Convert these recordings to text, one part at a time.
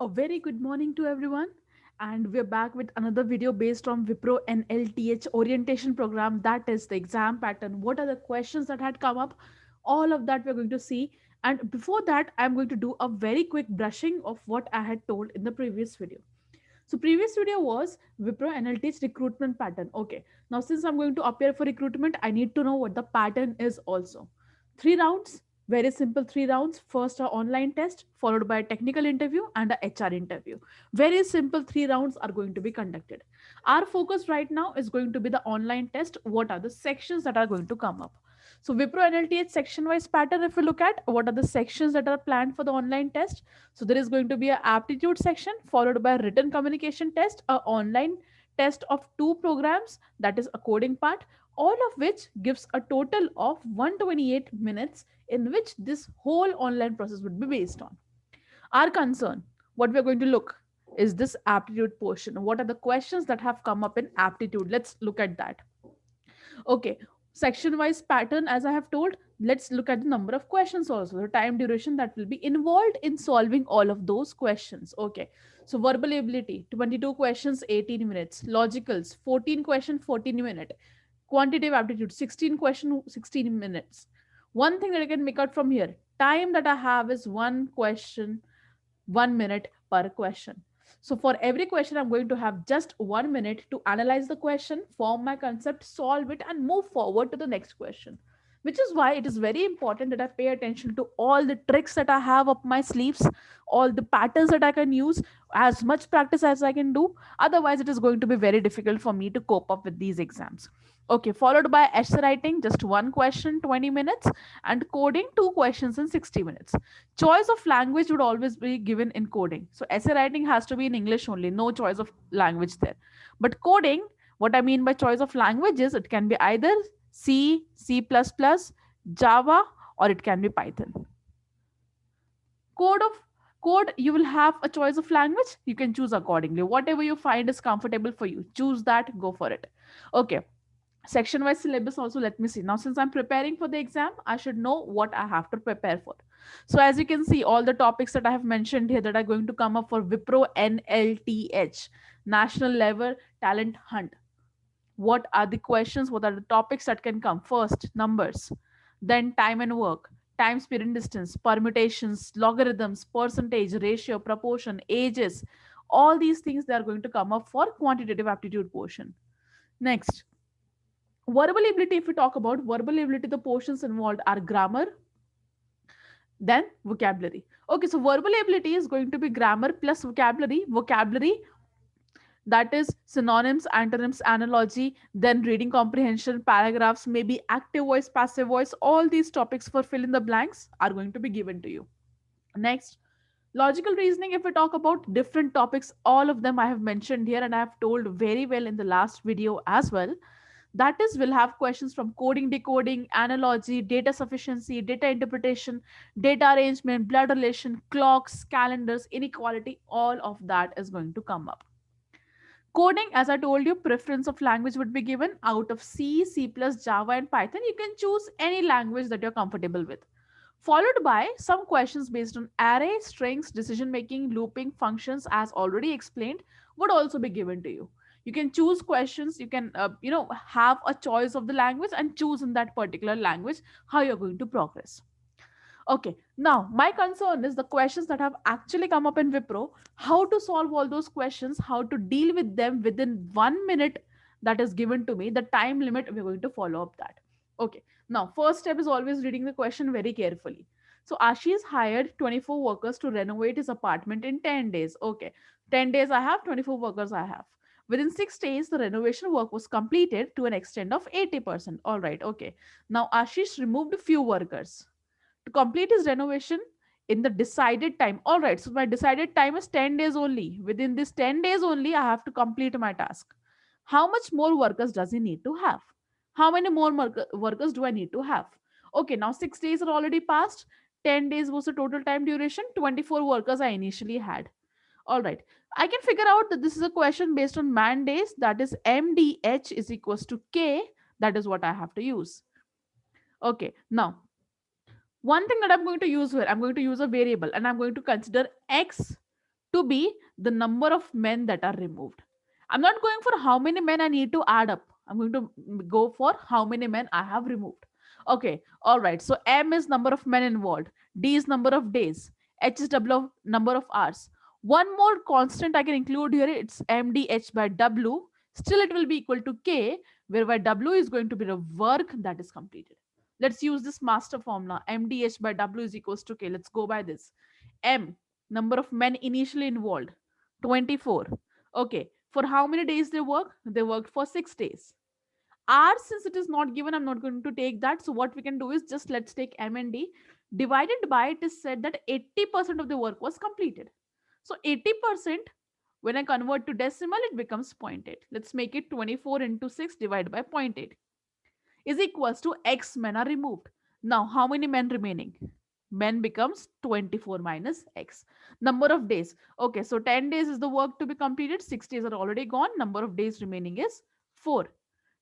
A very good morning to everyone, and we're back with another video based on Wipro NLTH orientation program. That is the exam pattern. What are the questions that had come up? All of that we're going to see. And before that, I'm going to do a very quick brushing of what I had told in the previous video. So previous video was Wipro NLTH recruitment pattern. Okay. Now since I'm going to appear for recruitment, I need to know what the pattern is also. 3 rounds, very simple 3 rounds. First a online test, followed by a technical interview and a HR interview. Very simple 3 rounds are going to be conducted. Our focus right now is going to be the online test. What are the sections that are going to come up? So Wipro NLTH section wise pattern, if we look at what are the sections that are planned for the online test, so there is going to be a aptitude section followed by a written communication test, a online test of two programs, that is a coding part, all of which gives a total of 128 minutes in which this whole online process would be based on. Our concern, what we're going to look is this aptitude portion. What are the questions that have come up in aptitude? Let's look at that. Okay, section wise pattern, as I have told, let's look at the number of questions also, the time duration that will be involved in solving all of those questions. Okay, so verbal ability 22 questions 18 minutes, logicals 14 question 14 minute, quantitative aptitude 16 question 16 minutes. One thing that I can make out from here, time that I have is one question 1 minute per question. So for every question, I'm going to have just 1 minute to analyze the question, form my concept, solve it, and move forward to the next question. Which is why it is very important that I pay attention to all the tricks that I have up my sleeves, all the patterns that I can use, as much practice as I can do. Otherwise, it is going to be very difficult for me to cope up with these exams. Okay, followed by essay writing, just one question, 20 minutes, and coding, two questions in 60 minutes. Choice of language would always be given in coding. So essay writing has to be in English only, no choice of language there. But coding, what I mean by choice of languages, it can be either C, C++, Java, or it can be Python. Code, you will have a choice of language. You can choose accordingly. Whatever you find is comfortable for you, choose that, go for it. Okay, section wise syllabus also, let me see. Now since I'm preparing for the exam, I should know what I have to prepare for. So as you can see, all the topics that I have mentioned here that are going to come up for Wipro NLTH, national level talent hunt. What are the questions, what are the topics that can come? First, numbers, then time and work, time, speed and distance, permutations, logarithms, percentage, ratio, proportion, ages. All these things, they are going to come up for quantitative aptitude portion. Next, verbal ability, if we talk about verbal ability, the portions involved are grammar, then vocabulary. Okay, so verbal ability is going to be grammar plus vocabulary. Vocabulary, that is synonyms, antonyms, analogy, then reading comprehension, paragraphs, maybe active voice, passive voice. All these topics for fill in the blanks are going to be given to you. Next, logical reasoning, if we talk about different topics, all of them I have mentioned here and I have told very well in the last video as well. That is, we'll have questions from coding, decoding, analogy, data sufficiency, data interpretation, data arrangement, blood relation, clocks, calendars, inequality. All of that is going to come up. Coding, as I told you, preference of language would be given out of C, C++, Java, and Python. You can choose any language that you're comfortable with. Followed by some questions based on array, strings, decision making, looping, functions, as already explained, would also be given to you. You can choose questions, you can, have a choice of the language and choose in that particular language how you're going to progress. Okay, now my concern is the questions that have actually come up in Wipro, how to solve all those questions, how to deal with them within 1 minute that is given to me, the time limit, we're going to follow up that. Okay, now first step is always reading the question very carefully. So Ashish hired 24 workers to renovate his apartment in 10 days. Okay, 10 days I have, 24 workers I have. Within 6 days, the renovation work was completed to an extent of 80%. All right, okay. Now Ashish removed a few workers to complete his renovation in the decided time. All right, so my decided time is 10 days only. Within this 10 days only, I have to complete my task. How much more workers does he need to have? How many more workers do I need to have? Okay, now 6 days are already passed. 10 days was the total time duration. 24 workers I initially had. All right, I can figure out that this is a question based on man days. That is MDH is equals to K. That is what I have to use. Okay, now one thing that I'm going to use here, I'm going to use a variable and I'm going to consider x to be the number of men that are removed. I'm not going for how many men I need to add up. I'm going to go for how many men I have removed. Okay, all right. So M is number of men involved, D is number of days, H is number of hours. One more constant I can include here, it's MDH by W. Still, it will be equal to K, whereby W is going to be the work that is completed. Let's use this master formula. MDH by W is equals to K. Let's go by this. M, number of men initially involved, 24. Okay, for how many days they work? They worked for 6 days. R, since it is not given, I'm not going to take that. So what we can do is just let's take M and D. Divided by, it is said that 80% of the work was completed. So 80%, when I convert to decimal, it becomes zero point 0.8. Let's make it 24 into 6 divided by zero point 0.8 is equals to X men are removed. Now, how many men remaining? Men becomes 24 minus X. Number of days. Okay, so 10 days is the work to be completed. 6 days are already gone. Number of days remaining is 4.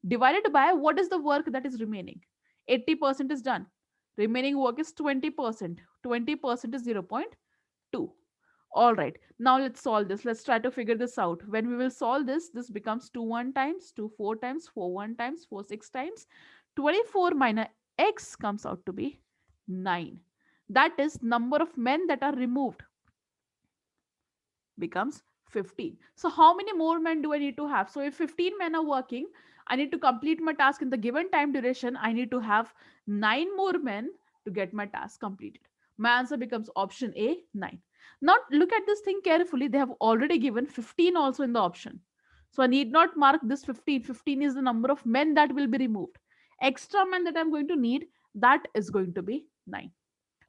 Divided by what is the work that is remaining? 80% is done. Remaining work is 20%. 20% is 0.2. All right, now let's solve this. Let's try to figure this out. When we will solve this, this becomes 2 1 times, 2 4 times, 4 1 times, 4 6 times. 24 minus X comes out to be 9. That is number of men that are removed becomes 15. So how many more men do I need to have? So if 15 men are working, I need to complete my task in the given time duration. I need to have 9 more men to get my task completed. My answer becomes option A, 9. Now look at this thing carefully. They have already given 15 also in the option. So I need not mark this 15. 15 is the number of men that will be removed. Extra men that I'm going to need, that is going to be 9.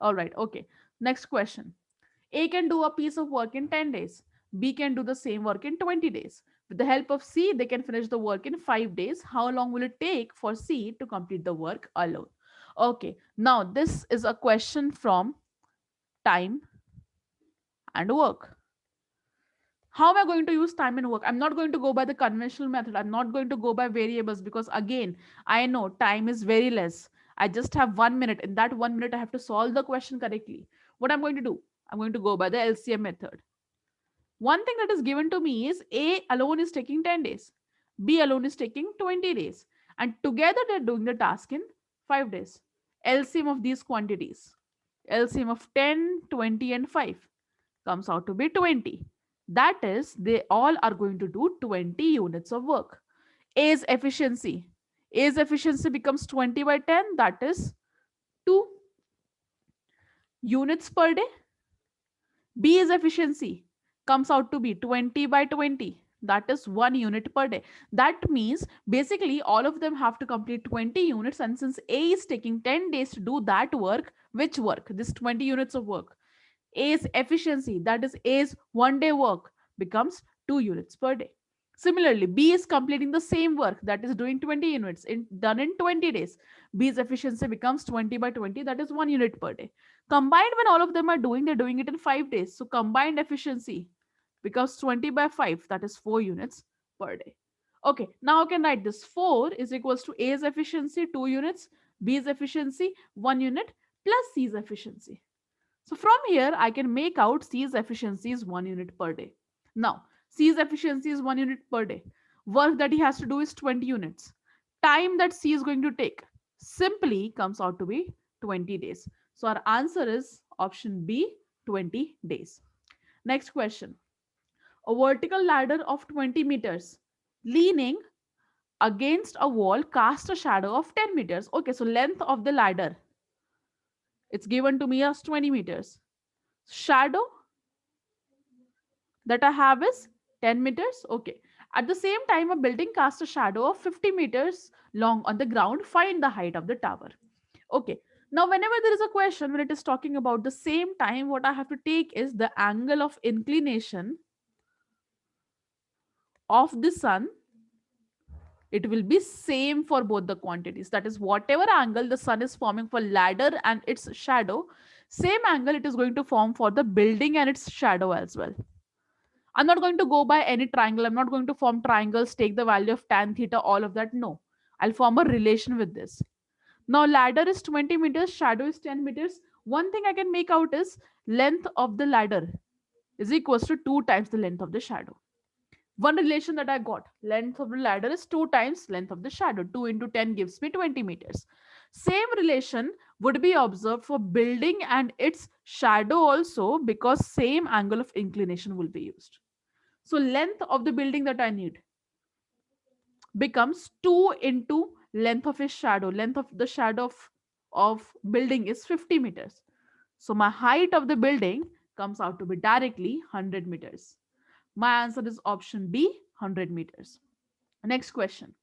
All right, okay. Next question. A can do a piece of work in 10 days. B can do the same work in 20 days. With the help of C, they can finish the work in 5 days. How long will it take for C to complete the work alone? Okay, now this is a question from time and work. How am I going to use time and work? I'm not going to go by the conventional method. I'm not going to go by variables because, again, I know time is very less. I just have 1 minute. In that 1 minute, I have to solve the question correctly. What I'm going to do? I'm going to go by the LCM method. One thing that is given to me is A alone is taking 10 days, B alone is taking 20 days, and together they're doing the task in 5 days. LCM of these quantities, LCM of 10, 20, and 5 comes out to be 20. That is, they all are going to do 20 units of work. A's efficiency. A's efficiency becomes 20 by 10, that is 2 units per day. B's efficiency comes out to be 20 by 20. That is 1 unit per day. That means basically all of them have to complete 20 units. And since A is taking 10 days to do that work, which work? This 20 units of work. A's efficiency, that is A's 1 day work, becomes 2 units per day. Similarly, B is completing the same work, that is doing 20 units done in 20 days. B's efficiency becomes 20 by 20, that is 1 unit per day. Combined, when all of them are doing, they're doing it in 5 days. So combined efficiency becomes 20 by 5, that is 4 units per day. Okay, now I can write this. 4 is equals to A's efficiency, 2 units, B's efficiency, 1 unit, plus C's efficiency. So from here, I can make out C's efficiency is 1 unit per day. Now, C's efficiency is 1 unit per day. Work that he has to do is 20 units. Time that C is going to take simply comes out to be 20 days. So our answer is option B, 20 days. Next question. A vertical ladder of 20 meters leaning against a wall casts a shadow of 10 meters. Okay, so length of the ladder, it's given to me as 20 meters. Shadow that I have is 10 meters. Okay. At the same time, a building casts a shadow of 50 meters long on the ground. Find the height of the tower. Okay. Now, whenever there is a question, when it is talking about the same time, what I have to take is the angle of inclination of the sun. It will be same for both the quantities. That is, whatever angle the sun is forming for ladder and its shadow, same angle it is going to form for the building and its shadow as well. I'm not going to go by any triangle. I'm not going to form triangles, take the value of tan theta, all of that. No, I'll form a relation with this. Now, ladder is 20 meters, shadow is 10 meters. One thing I can make out is length of the ladder is equals to 2 times the length of the shadow. One relation that I got, length of the ladder is 2 times length of the shadow. 2 into 10 gives me 20 meters. Same relation would be observed for building and its shadow also, because same angle of inclination will be used. So length of the building that I need becomes 2 into length of its shadow. Length of the shadow of building is 50 meters. So my height of the building comes out to be directly 100 meters. My answer is option B, 100 meters. Next question.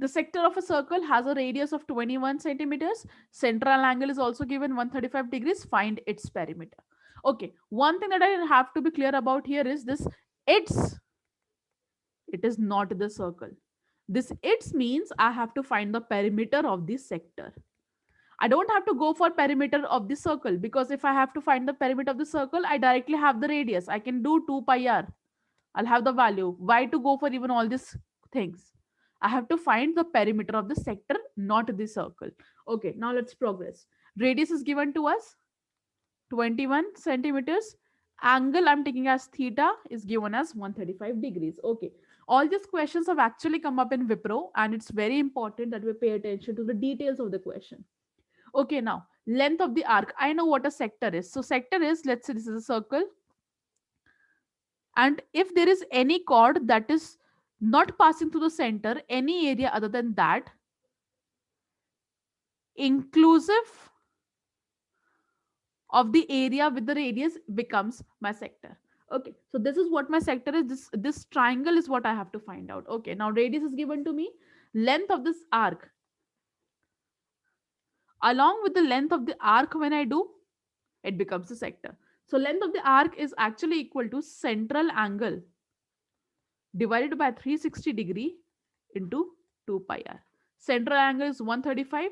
The sector of a circle has a radius of 21 centimeters. Central angle is also given 135 degrees. Find its perimeter. Okay, one thing that I have to be clear about here is this: its, it is not the circle. This its means I have to find the perimeter of this sector. I don't have to go for perimeter of the circle, because if I have to find the perimeter of the circle, I directly have the radius. I can do 2 pi r. I'll have the value. Why to go for even all these things? I have to find the perimeter of the sector, not the circle. Okay, now let's progress. Radius is given to us 21 centimeters. Angle I'm taking as theta is given as 135 degrees. Okay, all these questions have actually come up in Wipro, and it's very important that we pay attention to the details of the question. Okay, now length of the arc. I know what a sector is. So sector is, let's say this is a circle, and if there is any chord that is not passing through the center, any area other than that, inclusive of the area with the radius, becomes my sector. Okay, so this is what my sector is. This triangle is what I have to find out. Okay, now radius is given to me. Length of this arc along with the length of the arc, when I do, it becomes a sector. So length of the arc is actually equal to central angle divided by 360 degree into 2 pi r. Central angle is 135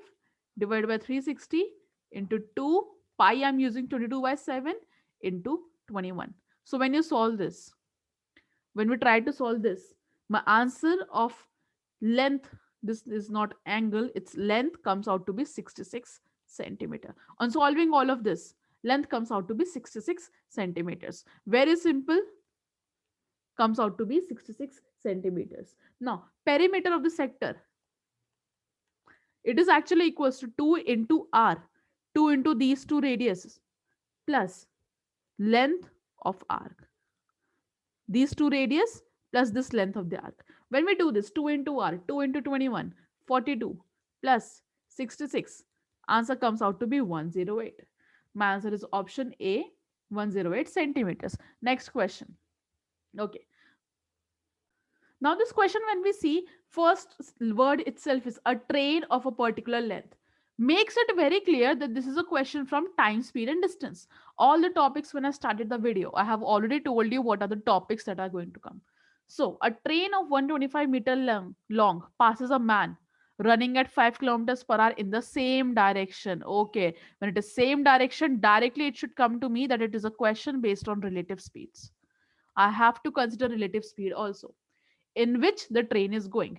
divided by 360 into 2 pi. I'm using 22 by 7 into 21. So when you solve this, when we try to solve this, my answer of length, this is not angle, its length comes out to be 66 centimeter. On solving all of this, length comes out to be 66 centimeters. Very simple, comes out to be 66 centimeters. Now, perimeter of the sector, it is actually equals to 2 into r, 2 into these two radiuses, plus length of arc. These two radius plus this length of the arc. When we do this, 2 into r, 2 into 21, 42 plus 66, answer comes out to be 108. My answer is option A, 108 centimeters. Next question. Okay, now this question, when we see, first word itself is a train of a particular length, makes it very clear that this is a question from time, speed and distance. All the topics, when I started the video, I have already told you what are the topics that are going to come. So a train of 125-meter long passes a man running at 5 kilometers per hour in the same direction. Okay, when it is same direction, directly it should come to me that it is a question based on relative speeds. I have to consider relative speed also, in which the train is going,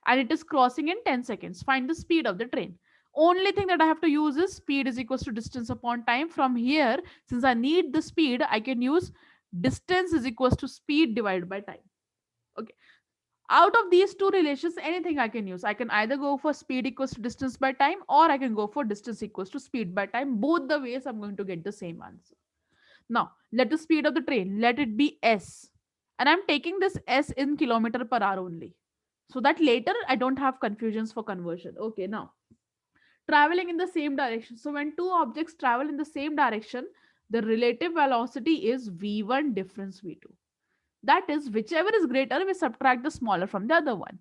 and it is crossing in 10 seconds. Find the speed of the train. Only thing that I have to use is speed is equals to distance upon time. From here, since I need the speed, I can use distance is equals to speed divided by time. Okay, out of these two relations, anything I can use. I can either go for speed equals to distance by time, or I can go for distance equals to speed by time. Both the ways I'm going to get the same answer. Now, let the speed of the train, let it be s, and I'm taking this s in kilometer per hour only, so that later I don't have confusions for conversion. Okay, now traveling in the same direction. So when two objects travel in the same direction, the relative velocity is v1 difference v2. That is, whichever is greater, we subtract the smaller from the other one.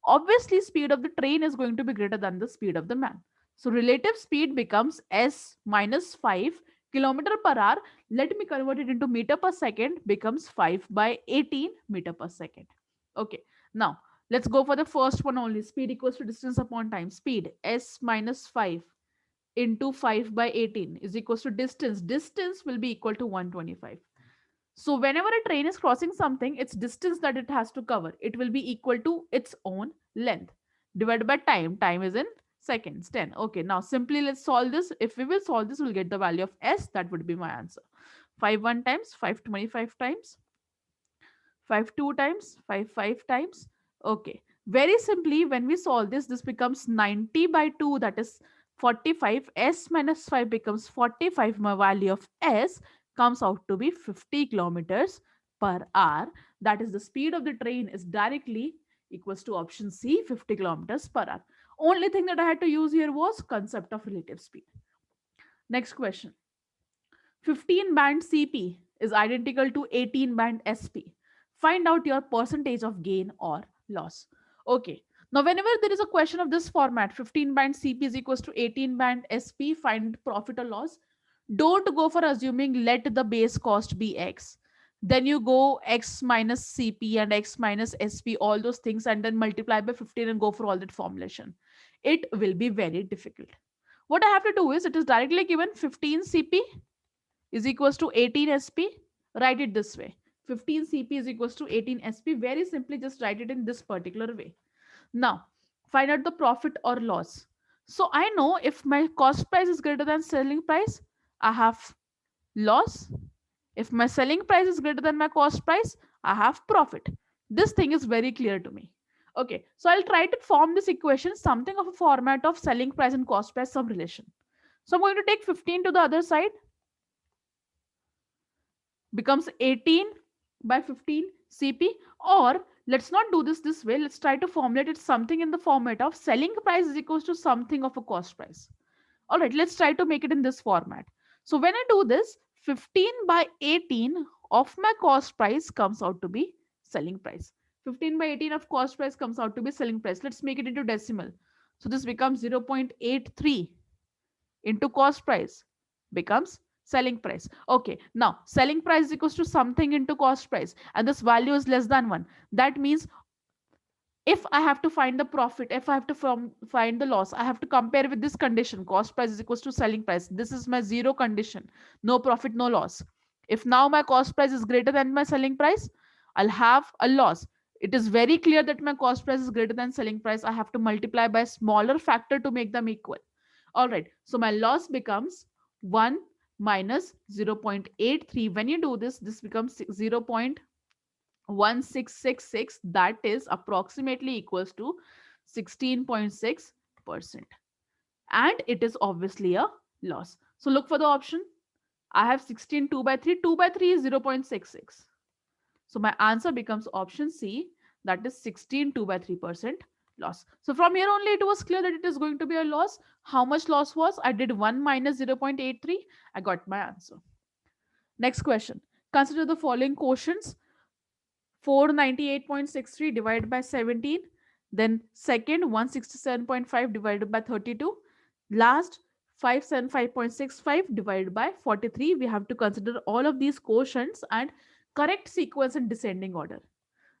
Obviously, speed of the train is going to be greater than the speed of the man. So relative speed becomes s minus 5 kilometer per hour. Let me convert it into meter per second, becomes 5 by 18 meter per second. Okay, now let's go for the first one only. Speed equals to distance upon time. Speed s minus 5 into 5 by 18 is equals to distance. Distance will be equal to 125. So whenever a train is crossing something, its distance that it has to cover, it will be equal to its own length divided by time. Time is in seconds, 10. Okay, now simply let's solve this. If we will solve this, we'll get the value of s. That would be my answer. 5 1 times, 5 25 times, 5 2 times, 5 5 times. Okay. Very simply, when we solve this, this becomes 90 by 2, that is 45. S minus 5 becomes 45. My value of S comes out to be 50 kilometers per hour. That is, the speed of the train is directly equals to option C, 50 kilometers per hour. Only thing that I had to use here was concept of relative speed. Next question. 15 band CP is identical to 18 band SP. Find out your percentage of gain or loss. Okay. Now, whenever there is a question of this format, 15 band CP is equals to 18 band SP, find profit or loss. Don't go for assuming let the base cost be X. Then you go X minus CP and X minus SP, all those things, and then multiply by 15 and go for all that formulation. It will be very difficult. What I have to do is, it is directly given 15 CP is equals to 18 SP. Write it this way. 15 CP is equals to 18 SP. Very simply, just write it in this particular way. Now, find out the profit or loss. So I know if my cost price is greater than selling price, I have loss. If my selling price is greater than my cost price, I have profit. This thing is very clear to me. Okay, so I'll try to form this equation, something of a format of selling price and cost price, some relation. So I'm going to take 15 to the other side, becomes 18 by 15 CP. Or let's not do this way. Let's try to formulate it something in the format of selling price is equals to something of a cost price. All right, let's try to make it in this format. So when I do this, 15 by 18 of my cost price comes out to be selling price. 15 by 18 of cost price comes out to be selling price. Let's make it into decimal. So this becomes 0.83 into cost price becomes selling price. Okay, now selling price is equals to something into cost price, and this value is less than 1. That means if I have to find the profit, if I have to find the loss, I have to compare with this condition. Cost price is equals to selling price. This is my zero condition. No profit, no loss. If now my cost price is greater than my selling price, I'll have a loss. It is very clear that my cost price is greater than selling price. I have to multiply by a smaller factor to make them equal. All right. So my loss becomes 1 minus 0.83. When you do this, this becomes 0.1666. That is approximately equals to 16.6%. And it is obviously a loss. So look for the option. I have 16 2 by 3. 2 by 3 is 0.66. So my answer becomes option C, that is 16 2 by 3% loss. So from here only it was clear that it is going to be a loss. How much loss was? I did 1 minus 0.83. I got my answer. Next question. Consider the following quotients. 498.63 divided by 17. Then second, 167.5 divided by 32. Last, 575.65 divided by 43. We have to consider all of these quotients and correct sequence in descending order.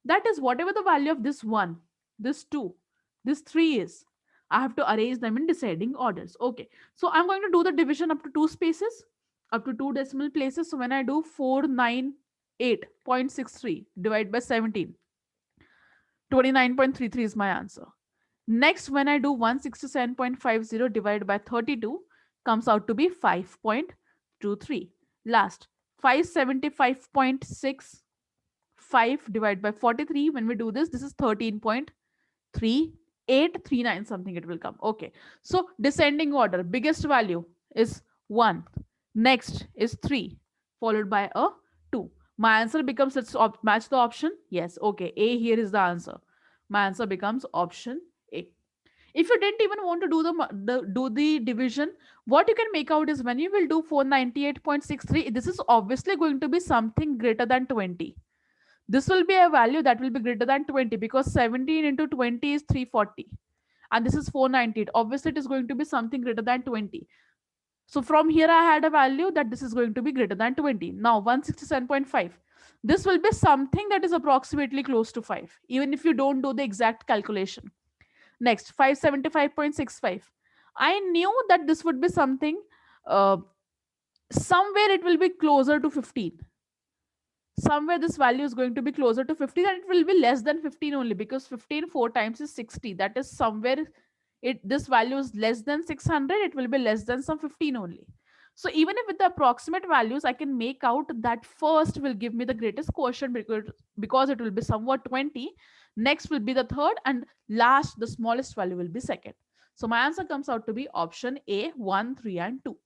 That is, whatever the value of this 1, this 2, this 3 is, I have to arrange them in descending orders. Okay. So I'm going to do the division up to 2 spaces, up to 2 decimal places. So when I do 498.63 divided by 17, 29.33 is my answer. Next, when I do 167.50 divided by 32, comes out to be 5.23. Last, 575.65 divided by 43. When we do this, this is 13.3839 something it will come. Okay. So descending order, biggest value is 1. Next is 3, followed by a 2. My answer becomes, let's match the option. Yes. Okay. A here is the answer. My answer becomes option A. If you didn't even want to do the division, what you can make out is, when you will do 498.63, this is obviously going to be something greater than 20. This will be a value that will be greater than 20, because 17 into 20 is 340 and this is 498. Obviously it is going to be something greater than 20. So from here I had a value that this is going to be greater than 20. Now 167.5, this will be something that is approximately close to 5, even if you don't do the exact calculation. Next, 575.65. I knew that this would be something, uh, somewhere it will be closer to 15. Somewhere this value is going to be closer to 15, and it will be less than 15 only, because 15 4 times is 60. That is somewhere this value is less than 600. It will be less than some 15 only. So even if with the approximate values, I can make out that first will give me the greatest quotient, because it will be somewhat 20. Next will be the third, and last, the smallest value will be second. So my answer comes out to be option A, 1, 3, and 2.